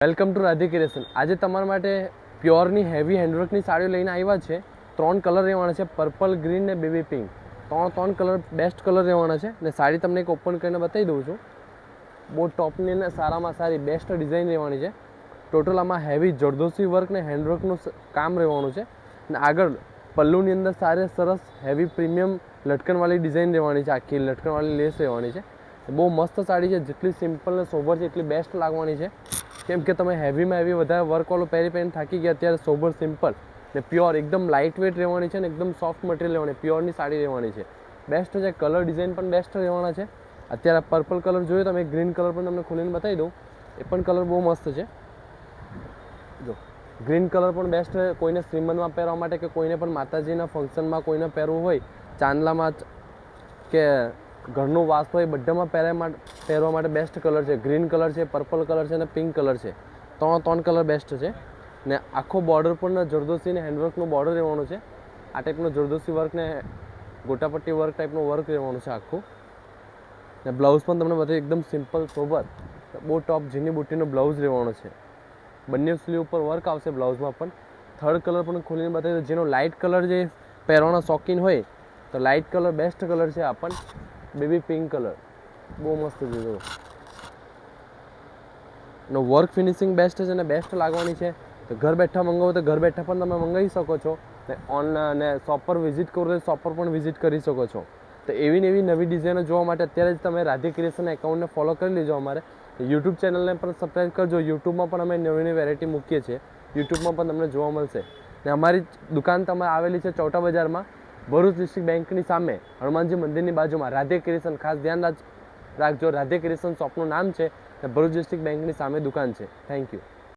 Welcome to Radhe creation. આજે તમારા માટે પ્યોરની હેવી હેન્ડવર્કની સાડીઓ લઈને આવ્યા છે। 3 કલર રહેવાના છે, પર્પલ, ગ્રીન ને બેબી પિંક। ત્રણ કલર બેસ્ટ કલર રહેવાના છે ને સાડી તમને એક ઓપન કરીને બતાવી દઉં છું। બહુ ટોપની ને સારામાં સારી બેસ્ટ ડિઝાઇન રહેવાની છે। ટોટલ આમાં હેવી જરદોશી વર્ક ને હેન્ડવર્કનું કામ રહેવાનું છે ને આગળ પલ્લુની અંદર સારી સરસ હેવી પ્રીમિયમ લટકનવાળી ડિઝાઇન રહેવાની છે, આખી લટકનવાળી લેસ રહેવાની છે। બહુ મસ્ત સાડી છે, જેટલી સિમ્પલ ને સોબર છે એટલી બેસ્ટ લાગવાની છે। કેમ કે તમે હેવીમાં હેવી વધારે વર્કવાળું પહેરી થાકી ગયા, અત્યારે સોબર સિમ્પલ ને પ્યોર એકદમ લાઇટ વેટ રહેવાની છે ને એકદમ સોફ્ટ મટીરિયલ રહેવાની, પ્યોરની સાડી રહેવાની છે। બેસ્ટ છે, કલર ડિઝાઇન પણ બેસ્ટ રહેવાના છે। અત્યારે પર્પલ કલર જોઈએ તમે, ગ્રીન કલર પણ તમને ખોલીને બતાવી દઉં, એ પણ કલર બહુ મસ્ત છે। જો ગ્રીન કલર પણ બેસ્ટ છે, કોઈને શ્રીમંતમાં પહેરવા માટે કે કોઈને પણ માતાજીના ફંક્શનમાં કોઈને પહેરવું હોય, ચાંદલામાં કે ઘરનું વાસ હોય બધામાં પહેરવા માટે બેસ્ટ કલર છે। ગ્રીન કલર છે, પર્પલ કલર છે અને પિંક કલર છે। ત્રણ કલર બેસ્ટ છે ને આખો બોર્ડર પણ જરદોશી ને હેન્ડવર્કનું બોર્ડર રહેવાનું છે। આ ટાઈપનું જરદોશી વર્ક ને ગોટાપટ્ટી વર્ક ટાઈપનું વર્ક રહેવાનું છે આખું ને બ્લાઉઝ પણ તમને બતાવી એકદમ સિમ્પલ સોબર, બહુ ટોપ ઝીની બુટ્ટીનો બ્લાઉઝ રહેવાનો છે। બંને સ્લીવ ઉપર વર્ક આવશે બ્લાઉઝમાં પણ। થર્ડ કલર પણ ખોલીને બતાવી દો, જેનો લાઇટ કલર જે પહેરવાના શોખીન હોય તો લાઇટ કલર બેસ્ટ કલર છે આ પણ, બેબી પિંક કલર બહુ મસ્ત છે। જો નો વર્ક ફિનિશિંગ બેસ્ટ છે ને બેસ્ટ લાગવાની છે। તો ઘર બેઠા મંગાવો તો ઘર બેઠા પણ તમે મંગાવી શકો છો ને ઓનલાઈન ને શોપ પર વિઝિટ કરો તો શોપ પર પણ વિઝિટ કરી શકો છો। તો એવી નવી ડિઝાઇનો જોવા માટે અત્યારે જ તમે રાધે ક્રિએશન એકાઉન્ટને ફોલો કરી લેજો। અમારે યુટ્યુબ ચેનલને પણ સબસ્ક્રાઈબ કરજો। યુટ્યુબમાં પણ અમે નવી વેરાયટી મૂકીએ છીએ, યુટ્યુબમાં પણ તમને જોવા મળશે ને અમારી દુકાન તમારે આવેલી છે ચોટા બજારમાં, ભરૂચ ડિસ્ટ્રિક્ટ બેંકની સામે, હનુમાનજી મંદિરની બાજુમાં રાધે ક્રિએશન। ખાસ ધ્યાન રાખજો, રાધે ક્રિએશન શોપનું નામ છે ને ભરૂચ ડિસ્ટ્રિક્ટ બેંકની સામે દુકાન છે। Thank you.